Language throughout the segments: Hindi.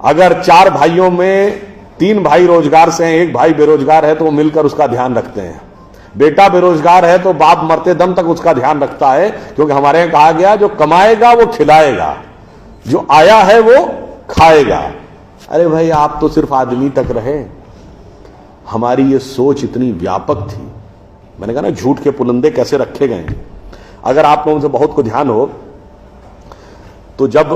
अगर 4 भाइयों में 3 भाई रोजगार से हैं, एक भाई बेरोजगार है, तो वो मिलकर उसका ध्यान रखते हैं। बेटा बेरोजगार है तो बाप मरते दम तक उसका ध्यान रखता है, क्योंकि हमारे यहां कहा गया जो कमाएगा वो खिलाएगा, जो आया है वो खाएगा। अरे भाई, आप तो सिर्फ आदमी तक रहे। हमारी ये सोच इतनी व्यापक थी। मैंने कहा ना, झूठ के पुलंदे कैसे रखे गए। अगर आप लोगों से बहुत को ध्यान हो तो जब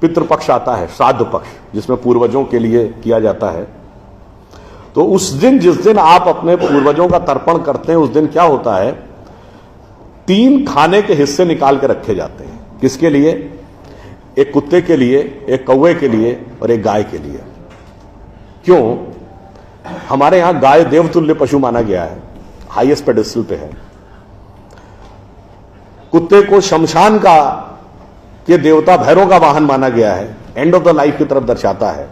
पितृपक्ष आता है, श्राद्ध पक्ष, जिसमें पूर्वजों के लिए किया जाता है, तो उस दिन, जिस दिन आप अपने पूर्वजों का तर्पण करते हैं, उस दिन क्या होता है, 3 खाने के हिस्से निकाल के रखे जाते हैं। किसके लिए? एक कुत्ते के लिए, एक कौवे के लिए और एक गाय के लिए। क्यों? हमारे यहां गाय देवतुल्य पशु माना गया है, हाईएस्ट पेडेस्टल पे है। कुत्ते को शमशान का के देवता भैरव का वाहन माना गया है, एंड ऑफ द लाइफ की तरफ दर्शाता है।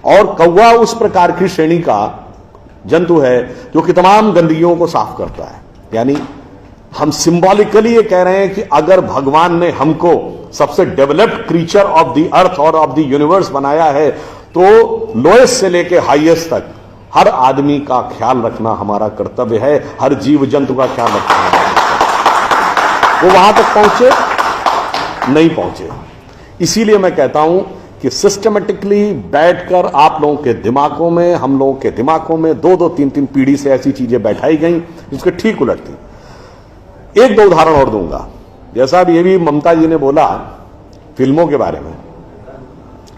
और कौवा उस प्रकार की श्रेणी का जंतु है जो कि तमाम गंदगियों को साफ करता है। यानी हम सिंबॉलिकली ये कह रहे हैं कि अगर भगवान ने हमको सबसे developed creature of the earth और ऑफ द यूनिवर्स बनाया है, तो लोएस्ट से लेके हाईएस्ट तक हर आदमी का ख्याल रखना हमारा कर्तव्य है, हर जीव जंतु का ख्याल रखना हमारा कर्तव्य। वो वहां तक पहुंचे नहीं पहुंचे। इसीलिए मैं कहता हूं कि सिस्टमेटिकली बैठकर आप लोगों के दिमागों में, हम लोगों के दिमागों में 2-2, 3-3 पीढ़ी से ऐसी चीजें बैठाई गई जिसके ठीक उलट थी। 1-2 उदाहरण और दूंगा। जैसा अब ये भी ममता जी ने बोला फिल्मों के बारे में,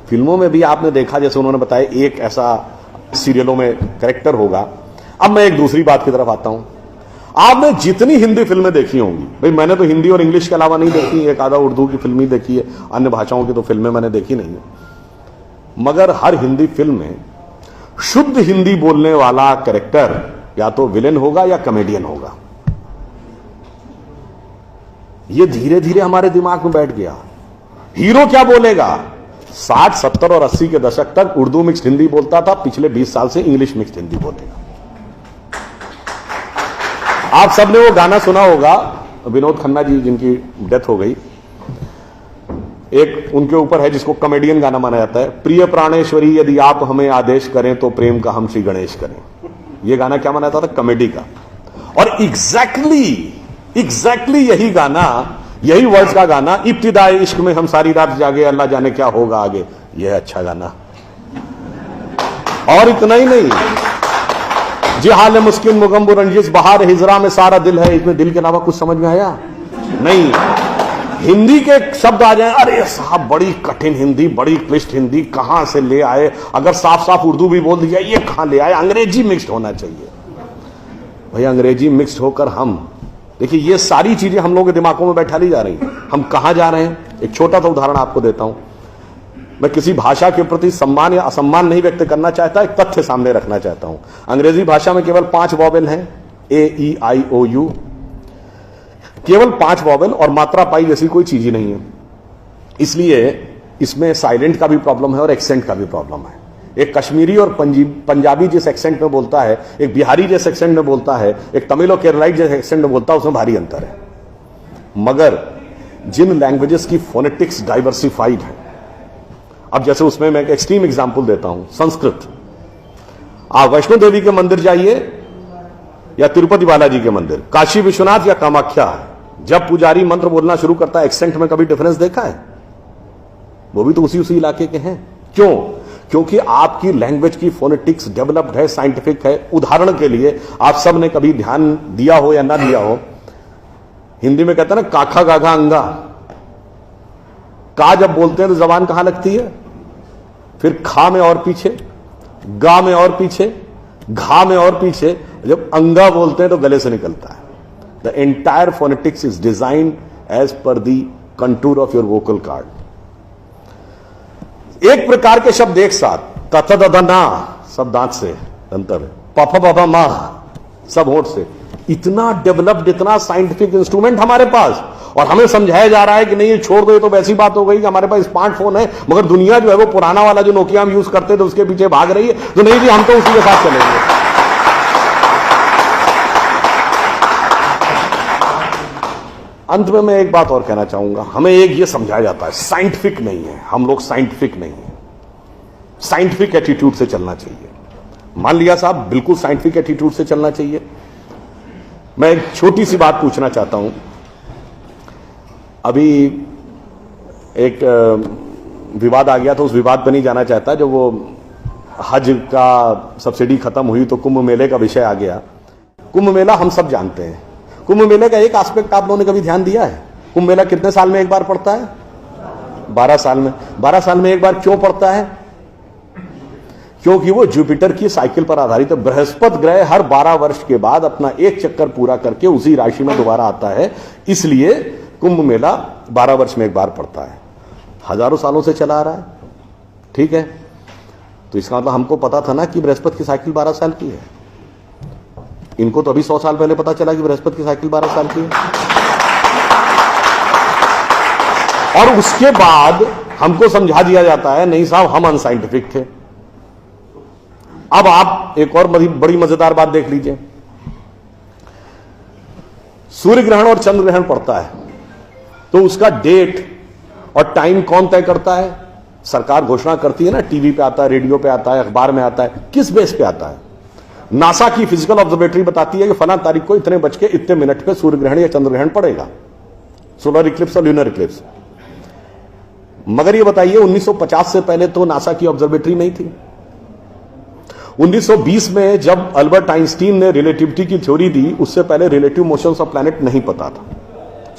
फिल्मों में भी आपने देखा, जैसे उन्होंने बताया, एक ऐसा सीरियलों में कैरेक्टर होगा। अब मैं एक दूसरी बात की तरफ आता हूं। आपने जितनी हिंदी फिल्में देखी होंगी, भाई मैंने तो हिंदी और इंग्लिश के अलावा नहीं देखी, एक आधा उर्दू की फिल्म ही देखी है, अन्य भाषाओं की तो फिल्में मैंने देखी नहीं है। मगर हर हिंदी फिल्म में शुद्ध हिंदी बोलने वाला कैरेक्टर या तो विलेन होगा या कॉमेडियन होगा। ये धीरे धीरे हमारे दिमाग में बैठ गया। हीरो क्या बोलेगा? 60, 70 और 80 के दशक तक उर्दू मिक्स्ड हिंदी बोलता था, पिछले 20 साल से इंग्लिश मिक्स्ड हिंदी बोलेगा। आप सबने वो गाना सुना होगा, विनोद खन्ना जी जिनकी डेथ हो गई, एक उनके ऊपर है जिसको कॉमेडियन गाना माना जाता है, प्रिय प्राणेश्वरी यदि आप हमें आदेश करें तो प्रेम का हम श्री गणेश करें। ये गाना क्या माना जाता था? कॉमेडी का। और एग्जैक्टली यही गाना, यही वर्ड्स का गाना, इब्तिदाई इश्क में हम सारी रात जागे अल्लाह जाने क्या होगा आगे, यह अच्छा गाना। और इतना ही नहीं, जी हाल मुस्किन मुगम्बुर रंजिश बहार हिजरा में सारा दिल है, इसमें दिल के अलावा कुछ समझ में आया नहीं। हिंदी के शब्द आ जाए, अरे साहब बड़ी कठिन हिंदी, बड़ी क्लिष्ट हिंदी कहां से ले आए, अगर साफ साफ उर्दू भी बोल दिया ये कहां ले आए, अंग्रेजी मिक्स्ड होना चाहिए। भाई अंग्रेजी मिक्स्ड होकर हम, देखिए ये सारी चीजें हम लोगों के दिमागों में बैठा ली जा रही हैं। हम कहां जा रहे हैं? एक छोटा सा उदाहरण आपको देता हूं। मैं किसी भाषा के प्रति सम्मान या असम्मान नहीं व्यक्त करना चाहता, एक तथ्य सामने रखना चाहता हूं। अंग्रेजी भाषा में केवल 5 वॉवेल हैं, AEIOU, केवल 5 वॉवेल, और मात्रा पाई जैसी कोई चीज ही नहीं है। इसलिए इसमें साइलेंट का भी प्रॉब्लम है और एक्सेंट का भी प्रॉब्लम है। एक कश्मीरी और पंजाबी जिस एक्सेंट में बोलता है, एक बिहारी जिस एक्सेंट में बोलता है, एक तमिल और केरलाई जिस एक्सेंट में बोलता है, उसमें भारी अंतर है। मगर जिन लैंग्वेजेस की फोनेटिक्स डाइवर्सिफाइड है, अब जैसे उसमें मैं एक एक्सट्रीम एग्जांपल देता हूं, संस्कृत। आप वैष्णो देवी के मंदिर जाइए या तिरुपति बालाजी के मंदिर, काशी विश्वनाथ या कामाख्या, जब पुजारी मंत्र बोलना शुरू करता है, एक्सेंट में कभी डिफरेंस देखा है? वो भी तो उसी इलाके के हैं। क्यों? क्योंकि आपकी लैंग्वेज की फोनेटिक्स डेवलप्ड है, साइंटिफिक है। उदाहरण के लिए, आप सब ने कभी ध्यान दिया हो या ना दिया हो, हिंदी में कहते हैं ना काखा गाघा अंगा, का जब बोलते हैं तो जबान कहां लगती है? फिर खा में और पीछे, गा में और पीछे, घा में और पीछे, जब अंगा बोलते हैं तो गले से निकलता है। The entire phonetics is designed as per the contour of your vocal cord. एक प्रकार के शब्द एक साथ, तथ दध ना सब दांत से अंतर है, पफ बबा मा सब होठ से, इतना डेवलप्ड, इतना साइंटिफिक इंस्ट्रूमेंट हमारे पास, और हमें समझाया जा रहा है कि नहीं ये छोड़ दो, ये तो वैसी बात हो गई कि हमारे पास स्मार्टफोन है। मगर दुनिया जो है वो पुराना वाला जो नोकिया हम यूज करते थे उसके पीछे भाग रही है। तो नहीं जी, हम तो उसी के साथ चलेंगे। अंत में मैं एक बात और कहना चाहूंगा, हमें एक ये समझाया जाता है साइंटिफिक नहीं है, हम लोग साइंटिफिक नहीं है। साइंटिफिक एटीट्यूड से चलना चाहिए। मान लिया साहब, बिल्कुल साइंटिफिक एटीट्यूड से चलना चाहिए। मैं एक छोटी सी बात पूछना चाहता हूं। अभी एक विवाद आ गया, तो उस विवाद पर नहीं जाना चाहता। जो वो हज का सब्सिडी खत्म हुई तो कुंभ मेले का विषय आ गया। कुंभ मेला हम सब जानते हैं। कुंभ मेले का एक एस्पेक्ट आप लोगों ने कभी ध्यान दिया है? कुंभ मेला कितने साल में एक बार पड़ता है? 12 साल में। 12 साल में एक बार क्यों पड़ता है? क्योंकि वो जुपिटर की साइकिल पर आधारित है। बृहस्पति ग्रह हर 12 वर्ष के बाद अपना एक चक्कर पूरा करके उसी राशि में दोबारा आता है, इसलिए कुंभ मेला 12 वर्ष में एक बार पड़ता है। हजारों सालों से चला आ रहा है, ठीक है। तो इसका मतलब हमको पता था ना कि बृहस्पति की साइकिल 12 साल की है। इनको तो अभी 100 साल पहले पता चला कि बृहस्पति की साइकिल 12 साल की है। और उसके बाद हमको समझा दिया जाता है नहीं साहब हम अनसाइंटिफिक थे। अब आप एक और बड़ी मजेदार बात देख लीजिए। सूर्य ग्रहण और चंद्र ग्रहण पड़ता है तो उसका डेट और टाइम कौन तय करता है? सरकार घोषणा करती है ना, टीवी पे आता है, रेडियो पे आता है, अखबार में आता है। किस बेस पे आता है? नासा की फिजिकल ऑब्जर्वेटरी बताती है कि फलां तारीख को इतने बज के इतने मिनट पे सूर्य ग्रहण या चंद्र ग्रहण पड़ेगा, सोलर इक्लिप्स और ल्यूनर इक्लिप्स। मगर ये बताइए 1950 से पहले तो नासा की ऑब्जर्वेटरी नहीं थी। 1920 में जब अल्बर्ट आइंस्टीन ने रिलेटिविटी की थ्योरी दी, उससे पहले रिलेटिव मोशंस ऑफ प्लैनेट नहीं पता था।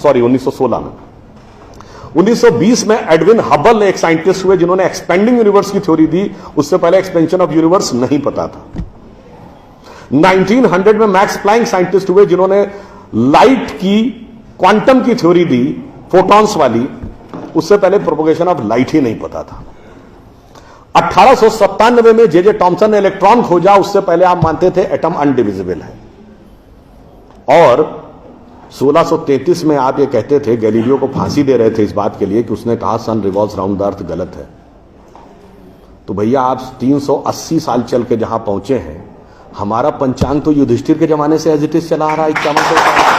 सॉरी, 1916 में। 1920 में एडविन हबल एक साइंटिस्ट हुए जिन्होंने एक्सपेंडिंग यूनिवर्स की थ्योरी दी, उससे पहले एक्सपेंशन ऑफ यूनिवर्स नहीं पता था। 1900 में मैक्स प्लैंक साइंटिस्ट हुए जिन्होंने लाइट की क्वांटम की थ्योरी दी, फोटॉन्स वाली, उससे पहले प्रोपोगेशन ऑफ लाइट ही नहीं पता था। 1897 में जे टॉमसन ने इलेक्ट्रॉन खोजा, उससे पहले आप मानते थे एटम अनडिविजिबल है। और 1633 में आप ये कहते थे, गैलीलियो को फांसी दे रहे थे इस बात के लिए कि उसने कहा सन रिवॉल्व्स राउंड द अर्थ गलत है। तो भैया आप 380 साल चल के जहां पहुंचे हैं, हमारा पंचांग तो युधिष्ठिर के जमाने से एज इट इज चला आ रहा है 5100 साल।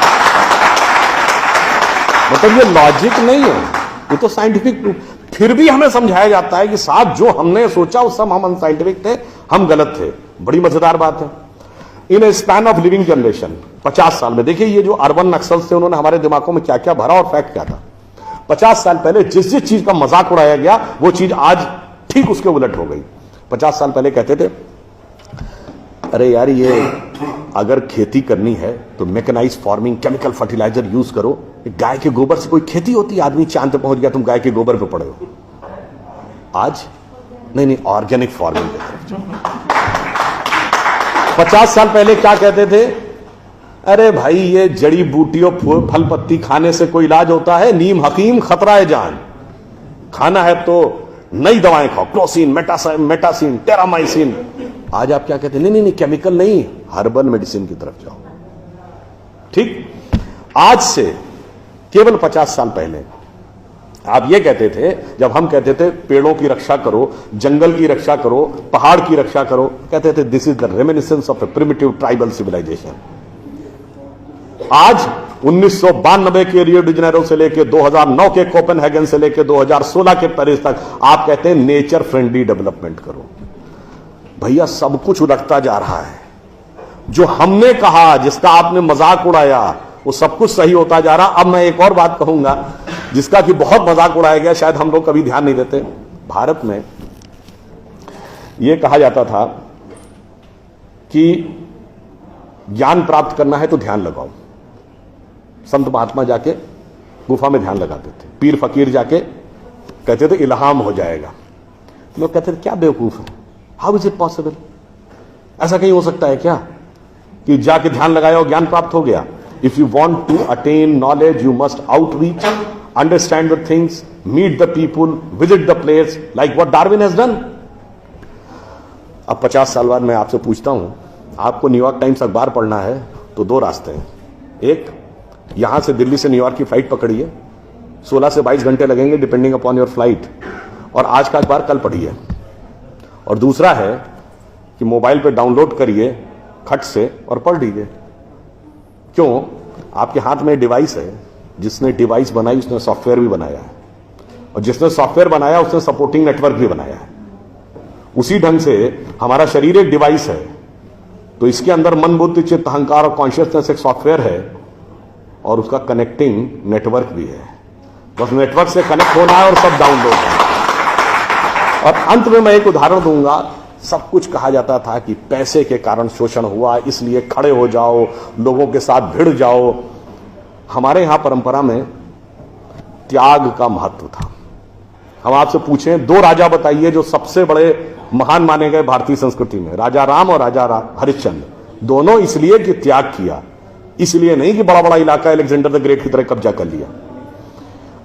मतलब ये लॉजिक नहीं है, ये तो साइंटिफिक प्रूफ। फिर भी हमें समझाया जाता है कि साहब जो हमने सोचा उस सब हम अनसाइंटिफिक थे, हम गलत थे। बड़ी मजेदार बात है। इन ए स्पैन ऑफ लिविंग जनरेशन 50 साल में, देखिए ये जो अर्बन नक्सल्स थे उन्होंने हमारे दिमागों में क्या क्या भरा और फैक्ट क्या था। 50 साल पहले जिस जिस चीज का मजाक उड़ाया गया वो चीज आज ठीक उसके उलट हो गई। 50 साल पहले कहते थे अरे यार ये अगर खेती करनी है तो mechanised farming, chemical fertiliser use करो। गाय के गोबर से कोई खेती होती? आदमी चांद पे पहुंच गया, तुम गाय के गोबर पे पड़े हो। आज नहीं, ऑर्गेनिक फार्मिंग की तरफ जाओ। 50 साल पहले क्या कहते थे? अरे भाई ये जड़ी बूटियों फल पत्ती खाने से कोई इलाज होता है? नीम हकीम खतरा है जान। खाना है तो नई दवाएं खाओ, क्लोसिन, मेटासिन, टेरामाइसिन। आज आप क्या कहते हैं? नहीं, केमिकल नहीं, हर्बल मेडिसिन की तरफ जाओ। ठीक, आज से केवल 50 साल पहले आप ये कहते थे, जब हम कहते थे पेड़ों की रक्षा करो, जंगल की रक्षा करो, पहाड़ की रक्षा करो, कहते थे this is the reminiscence of a primitive tribal civilisation. आज 1992 के रियो डी जेनेरो से लेकर 2009 के कोपेनहेगन से लेकर 2016 के पेरिस तक आप कहते हैं नेचर फ्रेंडली डेवलपमेंट करो। भैया सब कुछ उलटता जा रहा है। जो हमने कहा, जिसका आपने मजाक उड़ाया, वो सब कुछ सही होता जा रहा। अब मैं एक और बात कहूंगा जिसका कि बहुत मजाक उड़ाया गया, शायद हम लोग कभी ध्यान नहीं देते। भारत में यह कहा जाता था कि ज्ञान प्राप्त करना है तो ध्यान लगाओ। संत महात्मा जाके गुफा में ध्यान लगाते थे, पीर फकीर जाके कहते थे इल्हाम हो जाएगा। लोग कहते थे क्या बेवकूफ है, हाउ इज इट पॉसिबल? ऐसा कहीं हो सकता है क्या कि जाके ध्यान लगाया और ज्ञान प्राप्त हो गया? If you want to attain knowledge you must outreach, understand the things, meet the people, visit the place, like what Darwin has done. अब 50 साल बाद मैं आपसे पूछता हूं, आपको न्यूयॉर्क टाइम्स अखबार पढ़ना है तो दो रास्ते हैं। एक, यहां से दिल्ली से न्यूयॉर्क की फ्लाइट पकड़िए, 16 से 22 घंटे लगेंगे डिपेंडिंग अपॉन योर फ्लाइट, और आज का अखबार कल पढ़िए। और दूसरा है कि मोबाइल पे डाउनलोड करिए खट से और पढ़ लीजिए। क्यों? आपके हाथ में डिवाइस है, जिसने डिवाइस बनाई उसने सॉफ्टवेयर भी बनाया है, और जिसने सॉफ्टवेयर बनाया उसने सपोर्टिंग नेटवर्क भी बनाया है। उसी ढंग से हमारा शरीर एक डिवाइस है, तो इसके अंदर मन, बुद्धि, चित्त, अहंकार और कॉन्शियसनेस एक सॉफ्टवेयर है और उसका कनेक्टिंग नेटवर्क भी है। बस नेटवर्क से कनेक्ट होना है और सब डाउनलोड है। और अंत में मैं एक उदाहरण दूंगा। सब कुछ कहा जाता था कि पैसे के कारण शोषण हुआ, इसलिए खड़े हो जाओ, लोगों के साथ भिड़ जाओ। हमारे यहां परंपरा में त्याग का महत्व था। हम आपसे पूछें, दो राजा बताइए जो सबसे बड़े महान माने गए भारतीय संस्कृति में, राजा राम और राजा हरिश्चंद्र। दोनों इसलिए कि त्याग किया, इसलिए नहीं कि बड़ा बड़ा इलाका अलेक्जेंडर द ग्रेट की तरह कब्जा कर लिया।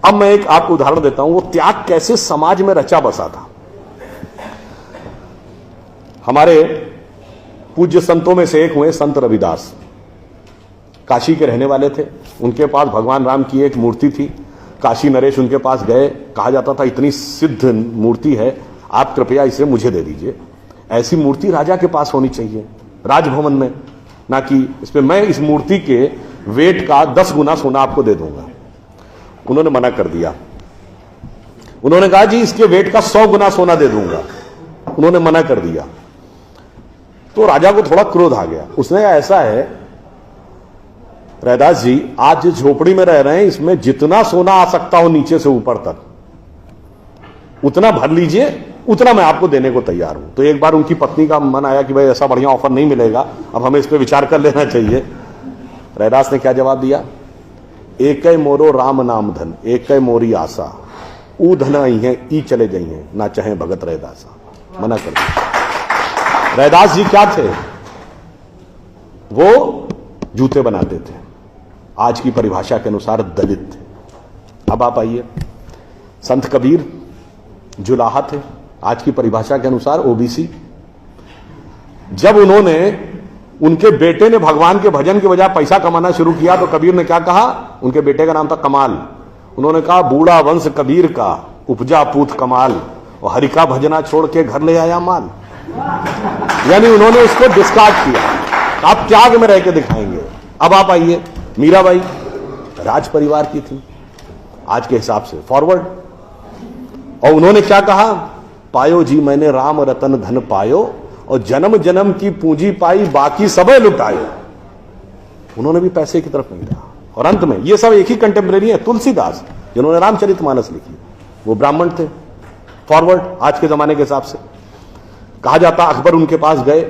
अब मैं एक आपको उदाहरण देता हूं, वो त्याग कैसे समाज में रचा बसा था। हमारे पूज्य संतों में से एक हुए संत रविदास, काशी के रहने वाले थे। उनके पास भगवान राम की एक मूर्ति थी। काशी नरेश उनके पास गए, कहा जाता था इतनी सिद्ध मूर्ति है, आप कृपया इसे मुझे दे दीजिए। ऐसी मूर्ति राजा के पास होनी चाहिए राजभवन में, ना कि इसमें मैं इस मूर्ति के वेट का 10 गुना सोना आपको दे दूंगा। उन्होंने मना कर दिया। उन्होंने कहा जी इसके वेट का 100 गुना सोना दे दूंगा। उन्होंने मना कर दिया। तो राजा को थोड़ा क्रोध आ गया। उसने कहा ऐसा है रैदास जी, आज जिस झोपड़ी में रह रहे हैं इसमें जितना सोना आ सकता हो नीचे से ऊपर तक उतना भर लीजिए, उतना मैं आपको देने को तैयार हूं। तो एक बार उनकी पत्नी का मन आया कि भाई ऐसा बढ़िया ऑफर नहीं मिलेगा, अब हमें इस पर विचार कर लेना चाहिए। रैदास ने क्या जवाब दिया? एक मोरो राम नाम धन, एक मोरी आशा, ऊ धन आई है ई चले जाइए, ना चाहे भगत रैदासा। मना कर दिया। रैदास जी क्या थे? वो जूते बनाते थे, आज की परिभाषा के अनुसार दलित थे। अब आप आइए, संत कबीर जुलाहा थे, आज की परिभाषा के अनुसार ओबीसी। जब उनके बेटे ने भगवान के भजन के बजाय पैसा कमाना शुरू किया तो कबीर ने क्या कहा? उनके बेटे का नाम था कमाल। उन्होंने कहा बूढ़ा वंश कबीर का, उपजा पूत कमाल, और हरि का भजना छोड़ के घर ले आया माल। यानी उन्होंने उसको डिस्कार्ड किया। आप त्याग में रह के दिखाएंगे। अब आप आइए, मीराबाई राज परिवार की थी आज के हिसाब से, फॉरवर्ड। और उन्होंने क्या कहा? पायो जी मैंने राम रतन धन पायो, और जन्म जन्म की पूंजी पाई बाकी सबे लुटायो। उन्होंने भी पैसे की तरफ नहीं रहा। और अंत में ये सब एक ही कंटेम्परेरी है, तुलसीदास जिन्होंने रामचरितमानस लिखी, वो ब्राह्मण थे, फॉरवर्ड आज के जमाने के हिसाब से। कहा जाता अकबर उनके पास गए।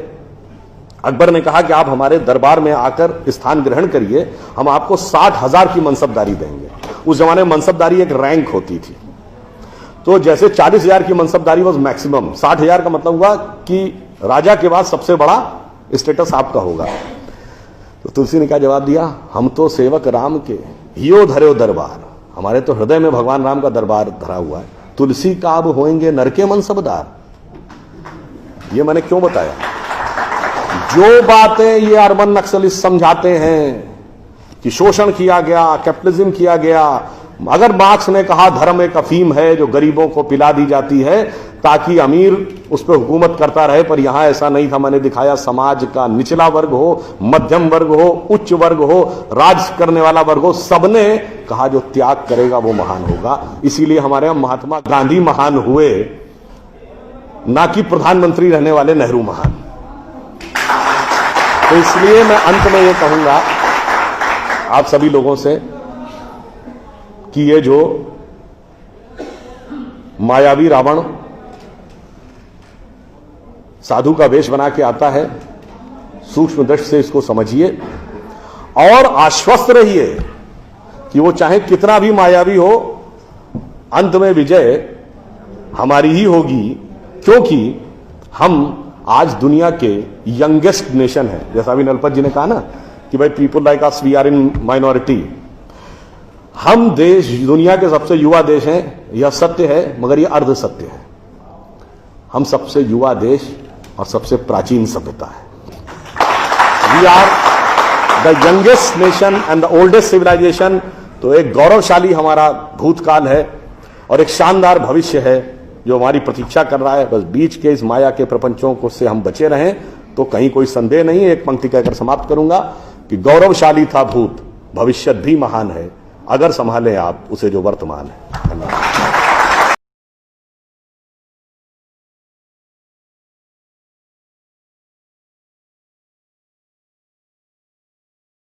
अकबर ने कहा कि आप हमारे दरबार में आकर स्थान ग्रहण करिए, हम आपको 60,000 की मनसबदारी देंगे। उस जमाने में मनसबदारी एक रैंक होती थी। तो जैसे 40,000 की मनसबदारी वॉज मैक्सिमम, 60,000 का मतलब हुआ कि राजा के बाद सबसे बड़ा स्टेटस आपका होगा। तो तुलसी ने क्या जवाब दिया? हम तो सेवक राम के हियो धरे दरबार, हमारे तो हृदय में भगवान राम का दरबार धरा हुआ है। तुलसी का अब होएंगे नर के मनसबदार। ये मैंने क्यों बताया? जो बातें ये अर्बन नक्सलिस्ट समझाते हैं कि शोषण किया गया, कैपिटलिज्म किया गया, अगर मार्क्स ने कहा धर्म एक अफीम है जो गरीबों को पिला दी जाती है ताकि अमीर उस पर हुकूमत करता रहे, पर यहां ऐसा नहीं था। मैंने दिखाया समाज का निचला वर्ग हो, मध्यम वर्ग हो, उच्च वर्ग हो, राज करने वाला वर्ग हो, सबने कहा जो त्याग करेगा वो महान होगा। इसीलिए हमारे यहां महात्मा गांधी महान हुए, ना कि प्रधानमंत्री रहने वाले नेहरू महान। तो इसलिए मैं अंत में ये कहूंगा आप सभी लोगों से कि ये जो मायावी रावण साधु का वेश बना के आता है, सूक्ष्म दृष्टि से इसको समझिए और आश्वस्त रहिए कि वो चाहे कितना भी मायावी हो, अंत में विजय हमारी ही होगी, क्योंकि हम आज दुनिया के यंगेस्ट नेशन है। जैसा अभी नलपत जी ने कहा ना कि भाई people like us we are in minority. हम देश दुनिया के सबसे युवा देश हैं, यह सत्य है, मगर यह अर्ध सत्य है। हम सबसे युवा देश और सबसे प्राचीन सभ्यता है। We are the youngest nation and the oldest civilisation. तो एक गौरवशाली हमारा भूतकाल है और एक शानदार भविष्य है जो हमारी प्रतीक्षा कर रहा है। बस बीच के इस माया के प्रपंचों को से हम बचे रहें तो कहीं कोई संदेह नहीं है। एक पंक्ति कहकर समाप्त करूंगा कि गौरवशाली था भूत, भविष्य भी महान है, अगर संभालें आप उसे जो वर्तमान है। धन्यवाद।